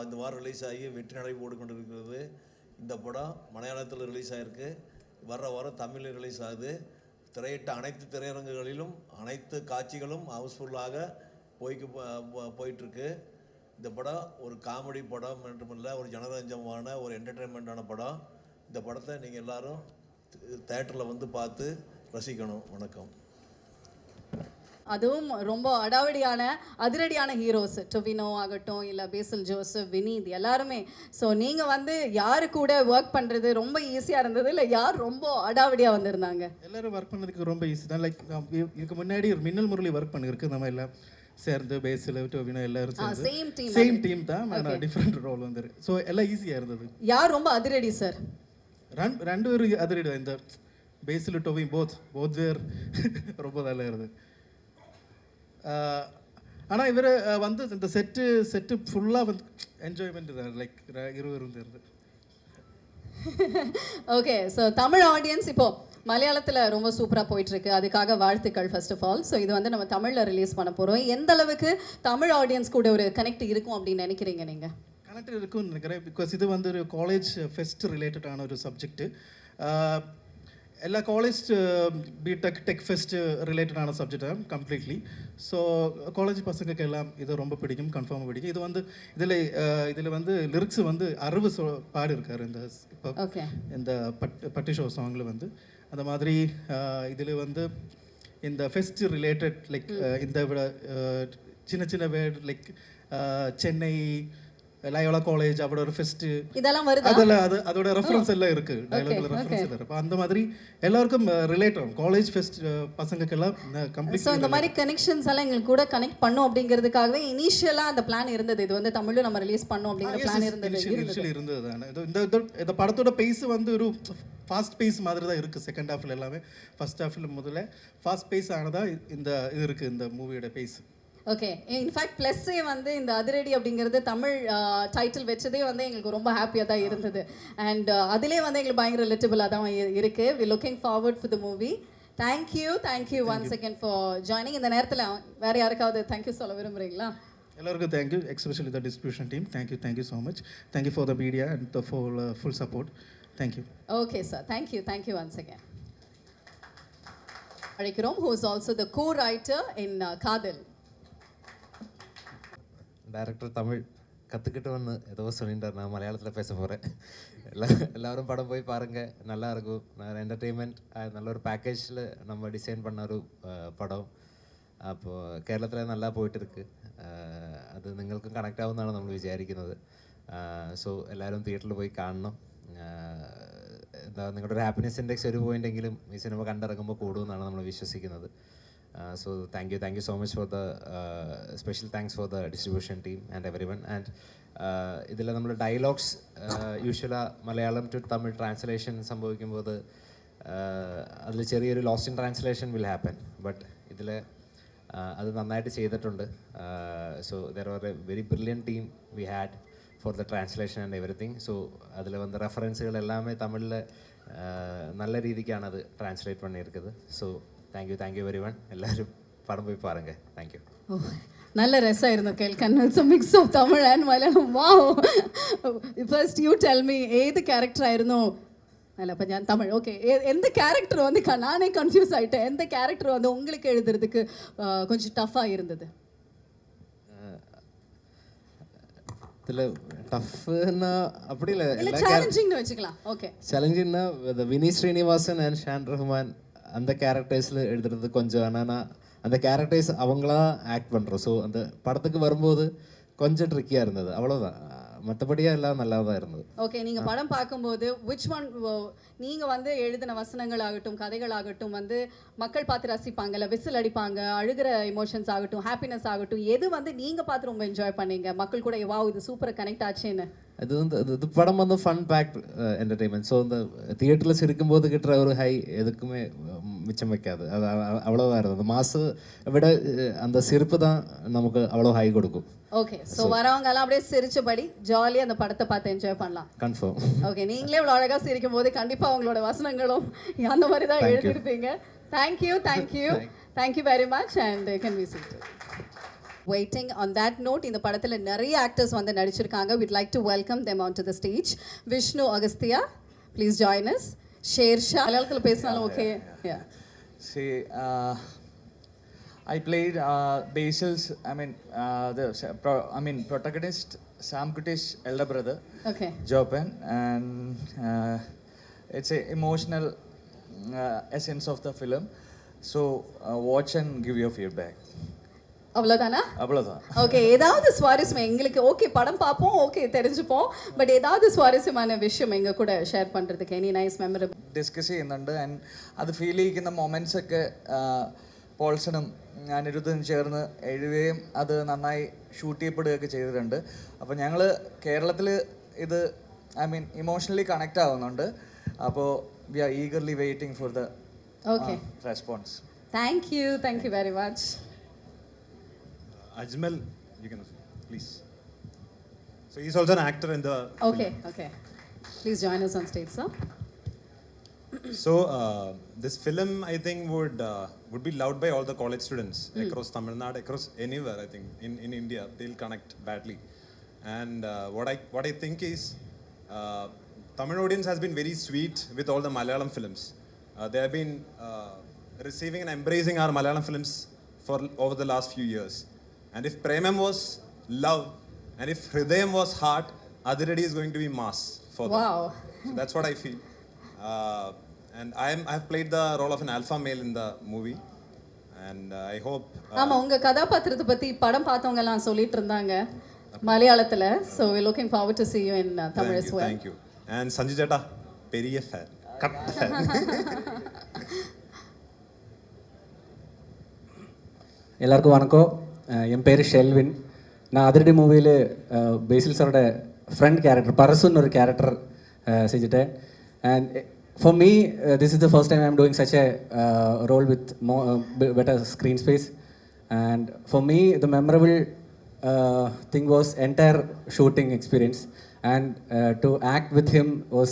இந்த வாரம் ரிலீஸ் ஆகி வெற்றி நடை ஓடிக்கொண்டிருக்கிறது. இந்த படம் மலையாளத்தில் ரிலீஸ் ஆகிருக்கு. வர்ற வாரம் தமிழில் ரிலீஸ் ஆகுது. திரையிட்ட அனைத்து திரையரங்குகளிலும் அனைத்து காட்சிகளும் ஹவுஸ்ஃபுல்லாக போயிட்டுருக்கு. இந்த படம் ஒரு காமெடி படம் மட்டுமில்லை, ஒரு ஜனரஞ்சமான ஒரு என்டர்டெயின்மெண்ட்டான படம். இந்த படத்தை நீங்கள் எல்லோரும் தேட்டரில் வந்து பார்த்து ரசிக்கணும். வணக்கம். அதுவும் ரொம்ப அதிரடியான ஹீரோஸ், டொவினோ ஆகட்டும், இல்லை பேசில் ஜோசப், வினீத் எல்லாருமே. ஸோ நீங்கள் வந்து யாரு கூட ஒர்க் பண்ணுறது ரொம்ப ஈஸியாக இருந்தது, இல்லை யார் ரொம்ப அடாவடியாக வந்திருந்தாங்க? எல்லாரும் ஒர்க் பண்ணதுக்கு ரொம்ப ஈஸி தான். லைக் இதுக்கு முன்னாடி ஒரு மின்னல் முரளி ஒர்க் பண்ணிருக்கு. நம்ம எல்லாம் சேர்ந்து பேசில் டொவினோ எல்லாரும் சேம் டீம் தான், டிஃப்ரெண்ட் ரோல் வந்துரு. ஸோ எல்லாம் ஈஸியாக இருந்தது. யார் ரொம்ப அதிரடி சார்? ரெண்டு பேரும் அதிரடி. இந்த பேசில் டொவின் போத் வேர் ரொம்ப நல்லா இருந்தது. ஆனால் இவர் வந்து இந்த செட்டு ஃபுல்லாக வந்து என்ஜாய்மெண்ட் தான். லைக் இருவரும் இருந்து. ஓகே, ஸோ தமிழ் ஆடியன்ஸ் இப்போ மலையாளத்தில் ரொம்ப சூப்பராக போயிட்டுருக்கு. அதுக்காக வாழ்த்துக்கள் ஃபர்ஸ்ட் ஆஃப் ஆல். ஸோ இது வந்து நம்ம தமிழில் ரிலீஸ் பண்ண போகிறோம். எந்த அளவுக்கு தமிழ் ஆடியன்ஸ் கூட ஒரு கனெக்ட் இருக்கும் அப்படின்னு நினைக்கிறீங்க நீங்கள்? கனெக்ட் இருக்கும்னு நினைக்கிறேன். பிகாஸ் இது வந்து ஒரு காலேஜ் ஃபெஸ்ட் ரிலேட்டடான ஒரு சப்ஜெக்ட்டு. எல்லா காலேஜ் பிடெக் டெக் ஃபெஸ்ட் ரிலேட்டடான சப்ஜெக்டாக கம்ப்ளீட்லி. ஸோ காலேஜ் பசங்களுக்கு எல்லாம் இது ரொம்ப பிடிக்கும், கன்ஃபார்மாக பிடிக்கும். இது வந்து இதில் வந்து லிரிக்ஸ் வந்து அரவு பாடியிருக்காரு இந்த இப்போ இந்த பட்டி ஷோ சாங்கில் வந்து. அந்த மாதிரி இதில் வந்து இந்த ஃபெஸ்ட் ரிலேட்டட் லைக் இந்த விட சின்ன word like Chennai Loyola college அவரோட ஒரு ஃபெஸ்ட் இதெல்லாம் வருது. அதோட ரெஃபரன்ஸ் எல்லாம் இருக்கு, டயலாக்ல ரெஃபரன்ஸ் எல்லாம் இருக்கு. அந்த மாதிரி எல்லாருக்கும் ரிலேட் ஆகும். காலேஜ் ஃபெஸ்ட் பசங்களுக்கு எல்லாம் கம்ப்ளீட். ஸோ இந்த மாதிரி கனெக்ஷன்ஸ் எல்லாம் எங்களுக்கு கூட கனெக்ட் பண்ணும் அப்படிங்கிறதுக்காகவே இனிஷியலாக அந்த பிளான் இருந்தது. இது வந்து தமிழில் நம்ம ரிலீஸ் பண்ணோம் அப்படிங்கிற பிளான் இருந்தது தானே. இந்த படத்தோட பேஸ் வந்து ஒரு ஃபாஸ்ட் பேஸ் மாதிரி தான் இருக்குது. செகண்ட் ஹாஃபில் எல்லாமே ஃபர்ஸ்ட் ஹாஃபில் முதல்ல ஃபாஸ்ட் பேஸ் ஆனதா இது இருக்குது இந்த மூவியோட பேஸ். ஓகே, இன்ஃபேக்ட் ப்ளஸ்ஸே வந்து இந்த அதிரடி அப்படிங்கிறது தமிழ் டைட்டில் வச்சதே வந்து எங்களுக்கு ரொம்ப ஹாப்பியாக தான் இருந்தது. அண்ட் அதிலே வந்து எங்களுக்கு பயங்கர ரிலேட்டபிளாக தான் இருக்குது. We looking forward for the movie. Thank you once again for joining. இந்த நேரத்தில் வேறு யாருக்காவது தேங்க்யூ சொல்ல விரும்புகிறீங்களா? எல்லாருக்கும் thank you, especially the distribution team. Thank you so much. Thank you for the media and the full support. Thank you. Okay sir, thank you once again. அழைக்கிறோம் who is also the co-writer in Kaathal. Director Tamil கற்றுக்கிட்டு வந்து ஏதோ சொல்லிட்டார். நான் மலையாளத்தில் பேச போகிறேன். எல்லோரும் படம் போய் பாருங்கள், நல்லா இருக்கும். நான் என்டர்டெயின்மெண்ட் நல்ல ஒரு பேக்கேஜில் நம்ம டிசைன் பண்ண ஒரு படம். അപ്പോൾ കേരളത്തിൽ நல்லா പോയിട്ടിருக்கு. അത് നിങ്ങൾക്കും കണക്റ്റ് ആവുമെന്നാണ് നമ്മൾ വിചാരിക്കുന്നത്. സോ എല്ലാവരും തിയേറ്ററിൽ പോയി കാണണം. എന്താ നിങ്ങളുടെ ഒരു ഹാപ്പിനെസ് ഇൻഡെക്സ് ഒരു പോയിൻ്റെങ്കിലും ഈ സിനിമ കണ്ടിറങ്ങുമ്പോൾ കൂടുമെന്നാണ് നമ്മൾ വിശ്വസിക്കുന്നത്. So thank you so much for the special thanks for the distribution team and everyone. And ഇതിൽ നമ്മൾ dialogues usually Malayalam to Tamil translation സംഭവിക്കുമ്പോൾ അതിൽ ചെറിയൊരു lost in translation will happen. But ഇതിൽ അത് നന്നായിട്ട് ചെയ്തിട്ടുണ്ട്. So there are a very brilliant team we had for the translation and everything. So അതിൽ വന്ന റെഫറൻസുകൾ എല്ലാമേ തമിഴിൽ നല്ല രീതിക്കാണ് അത് ട്രാൻസ്ലേറ്റ് பண்ணியிருக்குது. So thank you everyone. எல்லாரும் படம் போய் பாருங்க. தேங்க்யூ. நல்ல ரசமாയിരുന്നു കേൾക്കാൻ. It's a mix of Tamil and Malayalam. Wow. First you tell me ഏത് ക്യാരക്ടർ ആയിരുന്നു? അല്ല അപ്പം ഞാൻ തമിഴ്. ஓகே, எந்த கேரக்டர் வந்து நானே கன்ஃபியூஸ் ஆகிட்டேன். எந்த கேரக்டர் வந்து உங்களுக்கு எழுதுறதுக்கு கொஞ்சம் டஃப்பாக இருந்தது? இதில் டஃப்னா அப்படி இல்லை, சேலஞ்சிங்னு வச்சுக்கலாம். ஓகே, சேலஞ்சிங்னா வினீத் ஸ்ரீனிவாசன் அண்ட் ஷான் ரஹ்மான் அந்த கேரக்டர்ஸில் எழுதுறது கொஞ்சம். என்னன்னா அந்த கேரக்டர்ஸ் அவங்களா ஆக்ட் பண்ணுறோம். ஸோ அந்த படத்துக்கு வரும்போது கொஞ்சம் ட்ரிக்கியாக இருந்தது, அவ்வளோதான். மற்றபடியாக எல்லாம் நல்லா தான் இருந்தது. ஓகே, நீங்கள் படம் பார்க்கும்போது விச் ஒன் நீங்கள் வந்து எழுதின வசனங்கள் ஆகட்டும், கதைகள் ஆகட்டும் வந்து மக்கள் பார்த்து ரசிப்பாங்கல்ல, விசில் அடிப்பாங்க, அழுகிற எமோஷன்ஸ் ஆகட்டும், ஹாப்பினஸ் ஆகட்டும், எது வந்து நீங்கள் பார்த்து ரொம்ப என்ஜாய் பண்ணீங்க, மக்கள் கூட வாவ் இது சூப்பராக கனெக்ட் ஆச்சுன்னு? அது வந்து இது படம் வந்து ஃபன் பேக்ட் என்டர்டெயின்மெண்ட். ஸோ இந்த தியேட்டரில் சிரிக்கும்போது கிட்டுற ஒரு ஹை எதுக்குமே மிச்சம் வைக்காது. அது அவ்வளோதான் இருந்தது. மாசு விட அந்த சிரிப்பு தான் நமக்கு அவ்வளோ ஹை கொடுக்கும். ஓகே, ஸோ வரவங்க எல்லாம் அப்படியே சிரிச்சபடி ஜாலியாக அந்த படத்தை பார்த்து என்ஜாய் பண்ணலாம். கன்ஃபார்ம். ஓகே, நீங்களே இவ்வளோ அழகாக சிரிக்கும் போது கண்டிப்பாக அவங்களோட வசனங்களும் அந்த மாதிரி தான் எழுதியிருப்பீங்க. Thank you very much and can we seat. Waiting. On that note, இந்த படத்துல நிறைய actors வந்து நடிச்சிருக்காங்க. We'd like to welcome them onto the stage. Vishnu Agastya, please join us. Shersha, மலையாளத்துல பேசினாலும் okay. Yeah. See, I played Basil's. Protagonist Sam Kutty's elder brother, Okay. Jopen, and it's a emotional essence of the film. So watch and give your feedback. அவ்வளவுதானா? அவ்வளவுதான். Okay, ஏதாவது சுவாரஸ்யம் எங்களுக்கு okay படம் பார்ப்போம், okay தெரிஞ்சுப்போம், பட் ஏதாவது சுவாரஸ்யமான விஷயம் எங்க கூட ஷேர் பண்றதுக்கு எனி நைஸ் மெமரபிள் ഡിസ്കസ് ചെയ്യുന്നുണ്ട് ആൻഡ് അത് ഫീൽ ചെയ്യിക്കുന്ന മൊമെൻറ്റ്സ് ഒക്കെ പോൾസണും അനിരുദ്ധനും ചേർന്ന് എഴുതുകയും അത് നന്നായി ഷൂട്ട് ചെയ്യപ്പെടുകയൊക്കെ ചെയ്തിട്ടുണ്ട്. അപ്പോൾ ഞങ്ങൾ കേരളത്തിൽ ഇത് ഇമോഷണലി കണക്റ്റ് ആവുന്നുണ്ട്. അപ്പോൾ we are eagerly waiting for the response. Thank you very much. Ajmal, you can please. So he's also an actor in the Okay. Please join us on stage, sir. So this film, I think, would be loved by all the college students across Tamil Nadu, across anywhere. I think in India they'll connect badly. And what I think is, Tamil audience has been very sweet with all the Malayalam films. They have been receiving and embracing our Malayalam films for over the last few years. And if Premam was love, and if Hridayam was heart, Adiredi is going to be mass for them. Wow. So that's what I feel. And I've played the role of an alpha male in the movie. And I hope... ஆமா, உங்க கதாபாத்திரத்தை பத்தி படம் பார்த்தவங்க எல்லாம் சொல்லிட்டு இருந்தாங்க மலையாளத்துல. So we're looking forward to see you in Tamil as well. Thank you. And Sanjay Jetta, periya fan. Cut fan. எல்லாருக்கும் வணக்கம். என் பேர் ஷெல்வின். நான் அதிரடி மூவியில் பேசில் சாரோட ஃப்ரெண்ட் கேரக்டர் பரசுன்னு ஒரு கேரக்டர் செஞ்சுட்டேன். And for me this is the first time I am doing such a role with better screen space. And for me the memorable thing was entire shooting experience. And to act with him was,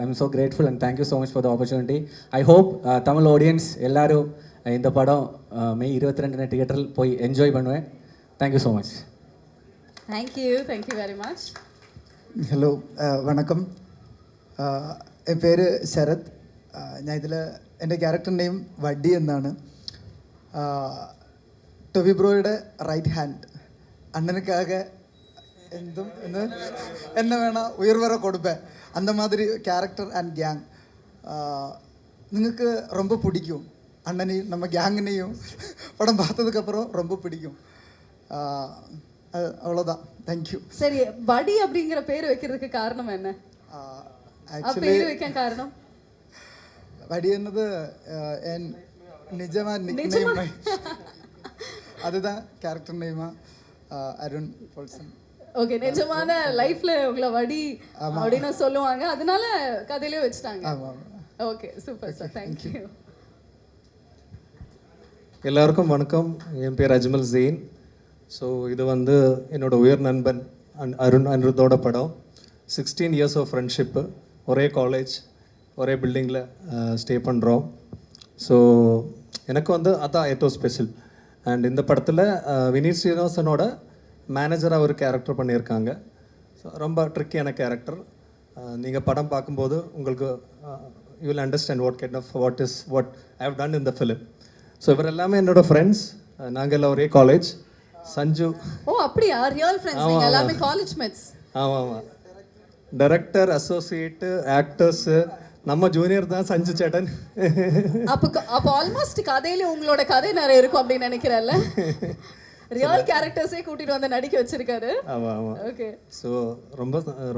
I'm so grateful and thank you so much for the opportunity. I hope Tamil audience எல்லாரும் இந்த படம் மே 22 தியேட்டரில் போய் enjoy பண்ணுவேன். Thank you so much. Thank you very much. Hello വണക്കം. എൻ്റെ പേര് ശരത്. ഞാൻ ഇതിൽ എൻ്റെ ക്യാരക്ടർ നെയിം വഡ്ഡി എന്നാണ്. ടൊവി ബ്രോയുടെ റൈറ്റ് ഹാൻഡ്. അണ്ണനുക്കാக എന്തും என்ன வேணா உயிர் வர கொடுப்பேன். அந்த மாதிரி கேரக்டர் அண்ட் கேங் നിങ്ങൾക്ക് ரொம்ப பிடிக்கும். அண்ணனையும் நம்ம கேங்கினையும் படம் பார்த்ததுக்கப்புறம் ரொம்ப பிடிக்கும். அவ்வளோதான். தேங்க்யூ. சரி, வடி அப்படிங்கிற பேர் வைக்கிறதுக்கு காரணம் என்ன? ആക്ച്വലി வைக்க காரணம் വടി എന്നത് എൻ നിജമാ നിക്നെയിം. அதுதான் கேரக்டர் நேமா அருண் போல்சன். ஓகே, நிஜமான லைஃப்ல உங்களை வடி அப்படின்னு சொல்லுவாங்க, அதனால கதையிலே வச்சுட்டாங்க. Okay, super sir. தேங்க்யூ. எல்லாருக்கும் வணக்கம். என் பேர் அஜ்மல் ஜெயின். ஸோ இது வந்து என்னோட உயர் நண்பன் அருண் அனிருத்தோட படம். 16 years ஆஃப் ஃப்ரெண்ட்ஷிப்பு. ஒரே காலேஜ், ஒரே பில்டிங்கில் ஸ்டே பண்ணுறோம். ஸோ எனக்கு வந்து அதான் ஏதோ ஸ்பெஷல். அண்ட் இந்த படத்தில் வினீத் ஸ்ரீனிவாசனோட மேனேஜராக ஒரு கேரக்டர் பண்ணியிருக்காங்க. ஸோ ரொம்ப ட்ரிக்கியான கேரக்டர். நீங்கள் படம் பார்க்கும்போது உங்களுக்கு you will understand what I have done in the film. So இவர் எல்லாமே என்னோட ஃப்ரெண்ட்ஸ். நாங்கள் எல்லாம் ஒரே காலேஜ். சஞ்சு. ஓ அப்படியா? ரியல் ஃப்ரெண்ட்ஸ் நீங்க எல்லாமே காலேஜ் மேட்ஸ்? ஆமாம். டைரக்டர், அசோசியேட்டு, ஆக்டர்ஸு நம்ம ஜூனியர் தான் சஞ்சு சேட்டன். அப்போ ஆல்மோஸ்ட் கதையில உங்களோட கதை நிறைய இருக்கும் அப்படின்னு நினைக்கிறேன்ல. ரியல் கேரக்டர்ஸே கூட்டிட்டு வந்து நடிக்க வச்சிருக்காரு. ஆமாம். ஓகே. ஸோ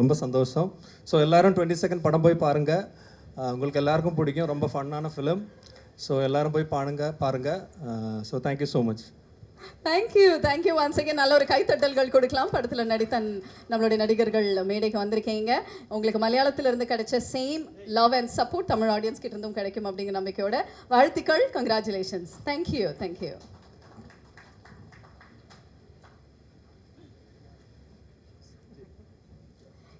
ரொம்ப சந்தோஷம். ஸோ எல்லாரும் 22 படம் போய் பாருங்கள். உங்களுக்கு எல்லாருக்கும் பிடிக்கும். ரொம்ப ஃபன்னான ஃபிலிம். ஸோ எல்லாரும் போய் பாருங்கள். So thank you so much. Thank you once again. நல்ல ஒரு கைத்தட்டல்கள் கொடுக்கலாம். படத்தில் நடித்த நம்மளுடைய நடிகர்கள் மேடைக்கு வந்திருக்கீங்க. உங்களுக்கு மலையாளத்தில் இருந்து கிடைச்ச same love and support Tamil audience கிட்ட இருந்தும் கிடைக்கும் அப்படிங்கிற நம்பிக்கையோட வாழ்த்துக்கள். கங்க்ராச்சுலேஷன்ஸ். தேங்க்யூ.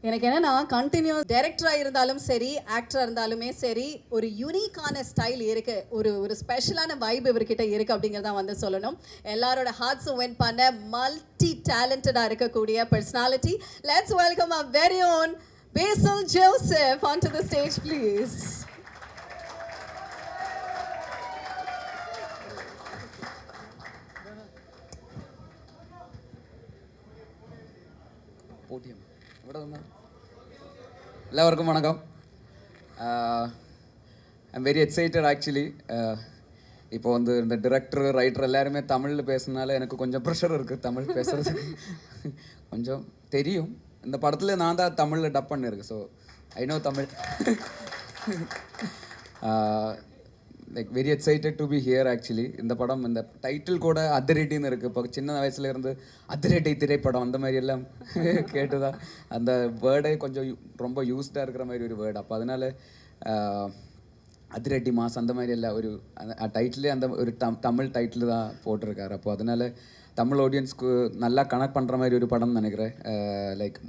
எனக்கு என்னன்னா கண்டினியூஸ் டைரக்டராக இருந்தாலும் சரி ஆக்டராக இருந்தாலுமே சரி ஒரு யூனிக்கான ஸ்டைல் இருக்கு, ஒரு ஸ்பெஷலான வைப் இவர்கிட்ட இருக்கு அப்படிங்கிறத வந்து சொல்லணும். எல்லாரோட ஹார்ட்ஸும் வின் பண்ண மல்டி டேலண்டடாக இருக்கக்கூடிய personality. Let's welcome our very own Basil Joseph onto the stage, please. போட்டியம் ഇവിടെ വന്ന എല്ലാവർക്കും വണക്കം. I am very excited actually. இப்போ வந்து இந்த டிரெக்டர் ரைட்டர் எல்லாருமே தமிழில் பேசுனால எனக்கு கொஞ்சம் ப்ரெஷர் இருக்குது தமிழ் பேசுறது. கொஞ்சம் தெரியும், இந்த படத்தில் நான் தான் தமிழில் டப் பண்ணியிருக்கேன். So I know Tamil. Like very excited to be here actually. இந்த படம் இந்த டைட்டில் கூட அதிரடின்னு இருக்குது. இப்போ சின்ன வயசுல இருந்து அதிரடி திரைப்படம் அந்த மாதிரி எல்லாம் கேட்டுதான் அந்த வேர்டே கொஞ்சம் ரொம்ப யூஸ்டாக இருக்கிற மாதிரி ஒரு வேர்டு. அப்போ அதனால அதிரடி மாஸ் அந்த மாதிரி எல்லாம் ஒரு டைட்டிலே அந்த ஒரு தமிழ் டைட்டில் தான் போட்டிருக்காரு. அப்போ அதனால தமிழ் ஆடியன்ஸ்க்கு நல்லா கனெக்ட் பண்ணுற மாதிரி ஒரு படம்னு நினைக்கிறேன். லைக்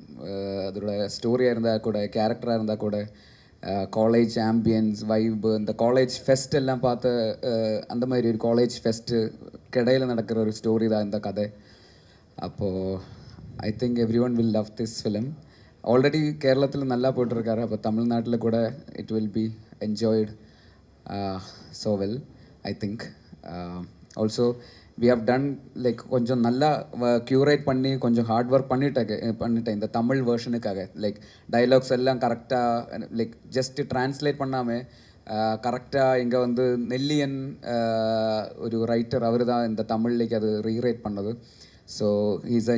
அதோட ஸ்டோரியாக இருந்தால் கூட கேரக்டராக இருந்தால் கூட காலேஜ் ஆம்பியன்ஸ் வைப், இந்த காலேஜ் ஃபெஸ்ட் எல்லாம் பார்த்து அந்த மாதிரி ஒரு காலேஜ் ஃபெஸ்ட்டு கிடையில் நடக்கிற ஒரு ஸ்டோரி தான் இந்த கதை. அப்போது I think every one will love this film. Already கேரளத்தில் நல்லா போட்டிருக்காரு. அப்போ தமிழ்நாட்டில் கூட it will be enjoyed so well I think. Also we have done like கொஞ்சம் நல்லா க்யூரேட் பண்ணி கொஞ்சம் ஹார்ட் ஒர்க் பண்ணிட்டேன் இந்த தமிழ் வேர்ஷனுக்காக. லைக் டைலாக்ஸ் எல்லாம் கரெக்டாக லைக் ஜஸ்ட்டு ட்ரான்ஸ்லேட் பண்ணாமல் கரெக்டாக இங்கே வந்து நெல்லியன் ஒரு ரைட்டர் அவர் தான் இந்த தமிழ்லேக்கு அது ரீரைட் பண்ணது. So he's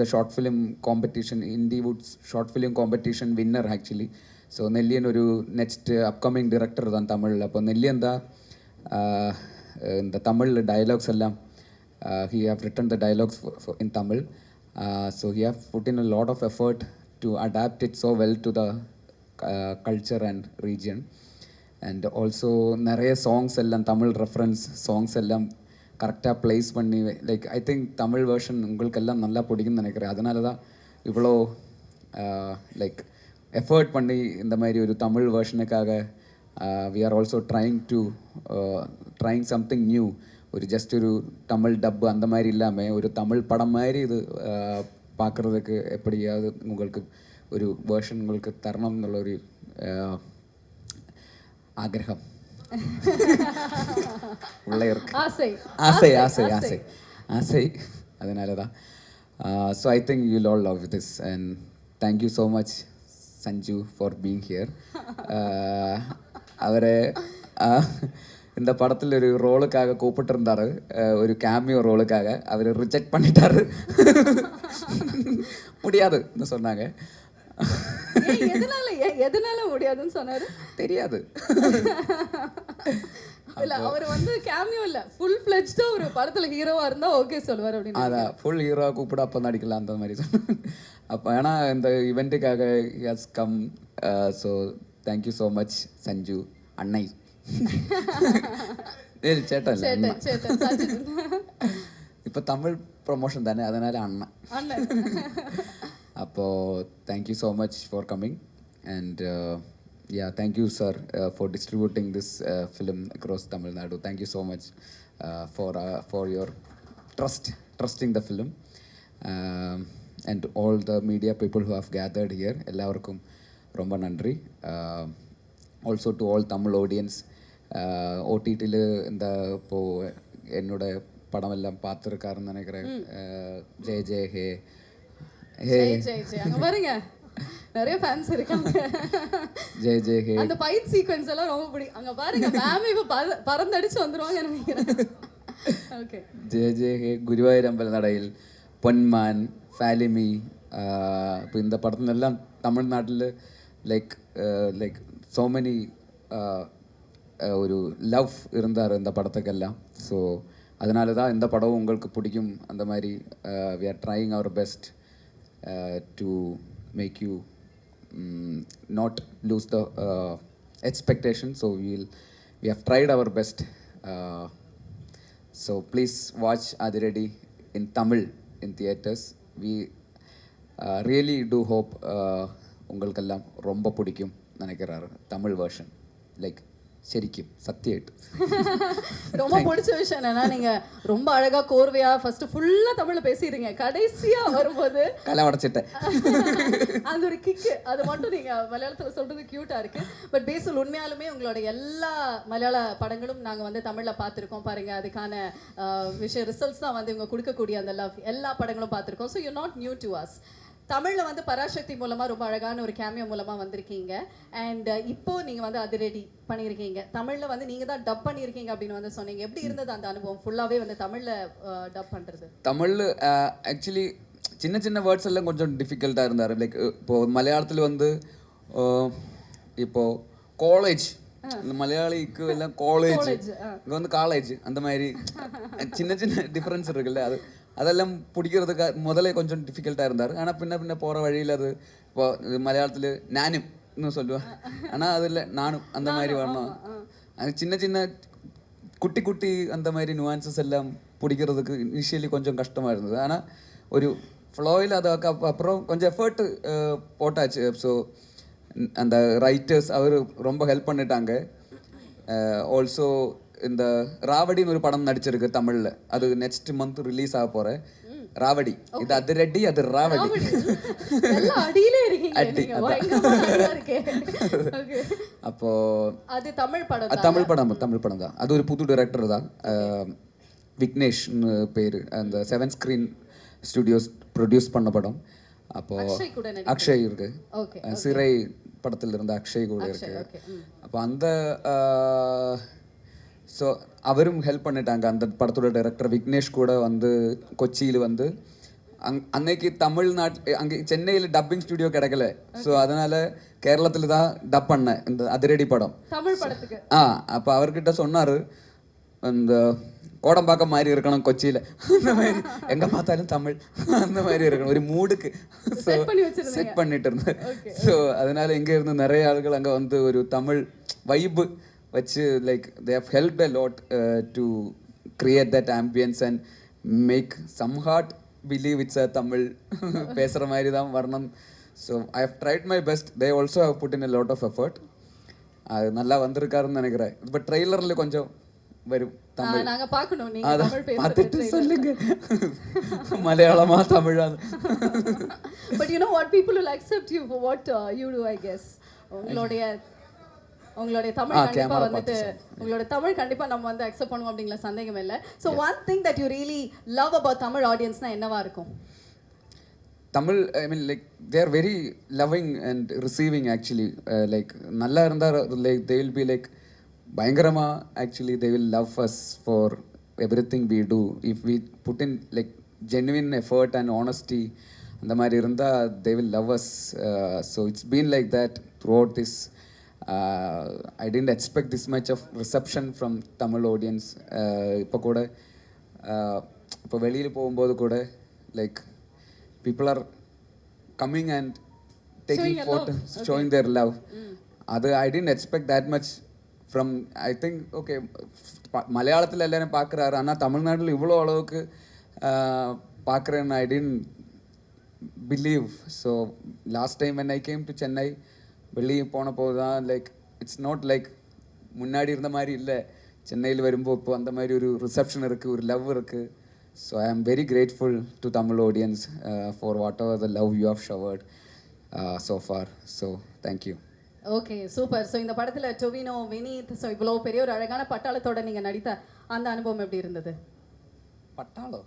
a short film competition, Indywood's short film competition winner actually. So நெல்லியன் ஒரு நெக்ஸ்ட் அப்கமிங் டிரெக்டர் தான் தமிழில். அப்போ நெல்லியன் தான் இந்த தமிழ் டயலாக்ஸ் எல்லாம் he have written the dialogues in Tamil. So he have put in a lot of effort to adapt it so well to the culture and region. And also நிறைய songs எல்லாம் Tamil reference songs எல்லாம் கரெக்டாக place பண்ணி like I think Tamil version உங்களுக்கு எல்லாம் நல்லா பிடிக்கும்னு நினைக்கிறேன். அதனால தான் இவ்வளோ லைக் எஃபர்ட் பண்ணி இந்த மாதிரி ஒரு தமிழ் வேர்ஷனுக்காக we are also trying something new. ஒரு ஜஸ்ட் ஒரு தமிழ் டப்பு அந்த மாதிரி இல்லாமல் ஒரு தமிழ் படம் மாதிரி இது பார்க்குறதுக்கு எப்படியாவது உங்களுக்கு ஒரு வேர்ஷன் உங்களுக்கு தரணும் എന്നുള്ള ஒரு ஆகிரகம் உள்ளே இருக்கு. ஆசை ஆசை ஆசை ஆசை அதனால தான். So I think you all love this and thank you so much Sanju for being here. அவரை இந்த படத்தில் ஒரு ரோலுக்காக கூப்பிட்டுருந்தாரு, ஒரு கேமியோ ரோலுக்காக. அவர் ரிஜெக்ட் பண்ணிட்டாரு, முடியாதுன்னு சொன்னாங்க. எதனால முடியாதுன்னு சொன்னாரு தெரியாது. இல்ல அவர் வந்து கேமியோ இல்ல ஃபுல் ஃப்ளெஜ்டா ஒரு படத்துல ஹீரோவா இருந்தா ஓகே சொல்வார் அப்படின்னு. அதான் ஃபுல் ஹீரோவா கூப்பிட அப்போ நடிக்கலாம் அந்த மாதிரி சொன்னாங்க. அப்போ ஏன்னா இந்த இவெண்ட்டுக்காக has come. So thank you so much Sanju அண்ணை. சேட்டன் இப்போ தமிழ் ப்ரொமோஷன் தானே அதனால அண்ணன். அப்போது thank you so much for coming and yeah, thank you sir for distributing this film across Tamil Nadu. Thank you so much for your trusting the film and all the media people who have gathered here. எல்லாருக்கும் ரொம்ப நன்றி. Also to all Tamil audience, OTTல இந்த இப்போது என்னோட படம் எல்லாம் பார்த்துருக்காருன்னு நினைக்கிறேன். ஜெய் ஜெய் ஹே ஹே அங்க பாருங்க நிறைய ஃபேன்ஸ் இருக்காங்க. ஜெய் ஜெய் ஹே அந்த ஃபைட் சீக்வென்ஸ் எல்லாம் ரொம்ப பிடிக்கும். அங்க பாருங்க மேம் இப்ப பறந்தடிச்சு வந்துருவாங்க நினைக்கிறேன். ஓகே ஜெய் ஜெய் ஹே ഗുരുവായൂരമ്പല നടയിൽ പൊന്മാൻ ഫാലിമി. இப்போ இந்த படத்துலெல்லாம் தமிழ்நாட்டில் லைக் ஸோ மெனி ஒரு லவ் இருந்தார் இந்த படத்துக்கெல்லாம். ஸோ அதனால தான் இந்த படம் உங்களுக்கு பிடிக்கும் அந்த மாதிரி. We are trying our best to make you not lose the expectation. So we have tried our best. So please watch Adiredi in Tamil in theaters. Really do hope உங்களுக்கெல்லாம் ரொம்ப பிடிக்கும் நினைக்கிறாரு தமிழ் வேர்ஷன் லைக் ശരിക്കും സത്യമായിട്ട് ரொம்ப பிடிச்ச விஷயம் என்னன்னா நீங்க ரொம்ப அழகா கோர்வையா ஃபர்ஸ்ட் ஃபுல்லா தமிழ்ல பேசிடுறீங்க, கடைசியா வரும்போது കലമടച്ചിട്ടെ அந்த ஒரு கிக் அது மட்டும் நீங்க மலையாளத்துல சொல்றது கியூட்டா இருக்கு. பட் பேசல் உண்மையாலுமே உங்களோட எல்லா மலையாள படங்களும் நாங்க வந்து தமிழ்ல பார்த்துருக்கோம் பாருங்க. அதுக்கான விஷயம் ரிசல்ட்ஸ் தான் வந்து இவங்க கொடுக்கக்கூடிய அந்த லவ் எல்லா படங்களும் பார்த்துருக்கோம். So you not new to us. தமிழில் வந்து பராசக்தி மூலமாக ரொம்ப அழகான ஒரு கேமியோ மூலமாக வந்திருக்கீங்க. அண்ட் இப்போ நீங்கள் வந்து அதிரடி பண்ணியிருக்கீங்க. தமிழில் வந்து நீங்கள் தான் டப் பண்ணியிருக்கீங்க அப்படின்னு வந்து சொன்னீங்க. எப்படி இருந்தது அந்த அனுபவம் ஃபுல்லாகவே வந்து தமிழில் டப் பண்ணுறது? தமிழில் ஆக்சுவலி சின்ன சின்ன வேர்ட்ஸ் எல்லாம் கொஞ்சம் டிஃபிகல்ட்டாக இருந்தார். லைக் இப்போது மலையாளத்தில் வந்து இப்போது காலேஜ் இந்த மலையாளிக்கு எல்லாம் காலேஜ், இங்கே வந்து காலேஜ் அந்த மாதிரி சின்ன சின்ன டிஃப்ரென்ஸ் இருக்குல்ல, அதெல்லாம் பிடிக்கிறதுக்கு முதல்ல கொஞ்சம் டிஃபிகல்ட்டாக இருந்தார். ஆனால் பின்ன போகிற வழியில் அது இப்போ மலையாளத்தில் நானும் இன்னும் சொல்லுவேன், ஆனால் அதில் நானும் அந்த மாதிரி வரணும். அது சின்ன சின்ன குட்டி குட்டி அந்த மாதிரி நுவான்சஸ் எல்லாம் பிடிக்கிறதுக்கு இனிஷியலி கொஞ்சம் கஷ்டமாக இருந்தது. ஆனால் ஒரு ஃப்ளோயில் அதுக்கு அப்புறம் கொஞ்சம் எஃபர்ட் போட்டாச்சு. ஸோ அந்த ரைட்டர்ஸ் அவர் ரொம்ப ஹெல்ப் பண்ணிட்டாங்க. ஆல்சோ இந்த ராவடின்னு ஒரு படம் நடிச்சிருக்கு தமிழில், அது நெக்ஸ்ட் மந்த் ரிலீஸ் ஆக போகிறேன். ராவடி இது அதிரடி, அது ராவடி. அப்போ தமிழ் படம் தான். அது ஒரு புது டைரக்டர் தான், விக்னேஷ்னு பேர். அந்த 7 ஸ்க்ரீன் ஸ்டுடியோஸ் ப்ரொடியூஸ் பண்ண படம். அப்போ அக்ஷய் இருக்கு, சிறை படத்தில் இருந்த அக்ஷய் கூட இருக்கு. அப்போ அந்த ஸோ அவரும் ஹெல்ப் பண்ணிட்டாங்க. அந்த படத்தோட டைரக்டர் விக்னேஷ் கூட வந்து கொச்சியில் வந்து அன்னைக்கு தமிழ்நாட்டில் அங்கே சென்னையில் டப்பிங் ஸ்டுடியோ கிடைக்கல. ஸோ அதனால் கேரளத்தில் தான் டப் பண்ணேன் இந்த அதிரடி படம் தமிழ் படத்துக்கு. அப்போ அவர்கிட்ட சொன்னார், இந்த கோடம்பாக்கம் மாதிரி இருக்கணும் கொச்சியில், அந்த மாதிரி எங்கே பார்த்தாலும் தமிழ் அந்த மாதிரி இருக்கணும் ஒரு மூடுக்கு. ஸோ செட் பண்ணிட்டு இருந்தேன். ஸோ அதனால் இங்கே இருந்து நிறைய ஆளுகள் அங்கே வந்து ஒரு தமிழ் வைப்பு வச்சு like they have helped a lot to create that ambience and make some heart believe it's a Tamil பேசுகிற மாதிரி தான் வரணும். So I have tried my best. They also have put in a lot of effort. அது நல்லா வந்திருக்காருன்னு நினைக்கிறேன். இப்போ ட்ரெய்லரில் கொஞ்சம் வரும் தமிழ், நாங்க பார்க்கணும். நீங்க தமிழ் பார்த்துட்டு சொல்லுங்க மலையாளமா தமிழா. But you know what, people will accept you for what you do, I guess. உங்களுடைய தமிழ் கண்டிப்பா வந்துட்டு உங்களோட தமிழ் கண்டிப்பா நம்ம வந்து அக்செப்ட் பண்ணுவோம் அப்படிங்கிற சந்தேகம் இல்லை. So one thing that you really love about Tamil ஆடியன்ஸ்னா என்னவா இருக்கும்? Tamil I mean like they are very loving and receiving actually. Like நல்லா இருந்தால் like they will be like பயங்கரமாக actually they will love us for everything we do. If we put in like genuine effort and honesty அந்த மாதிரி இருந்தால் they will love us. So it's been like that throughout this. I didn't expect this much of reception from Tamil audience. இப்போ கூட இப்போ வெளியில் போகும்போது கூட like people are coming and taking photos, showing their love. அது I didn't expect that much from, I think okay மலையாளத்தில் எல்லாரும் பார்க்குறாரு, ஆனால் தமிழ்நாட்டில் இவ்வளோ அளவுக்கு பார்க்குறேன்னு I didn't believe. So last time when I came to Chennai, வெளியே போனப்போ தான் லைக் இட்ஸ் நாட் லைக் முன்னாடி இருந்த மாதிரி இல்லை. சென்னையில் வரும்போது இப்போ அந்த மாதிரி ஒரு ரிசப்ஷன் இருக்குது, ஒரு லவ் இருக்குது. So I am very grateful to Tamil audience for what ever the love you have showered so far. So thank you. Okay, super. So இந்த படத்தில் டொவினோ, வினீத், ஸோ இவ்வளோ பெரிய ஒரு அழகான பட்டாளத்தோட நீங்கள் நடித்த அந்த அனுபவம் எப்படி இருந்தது? பட்டாளம்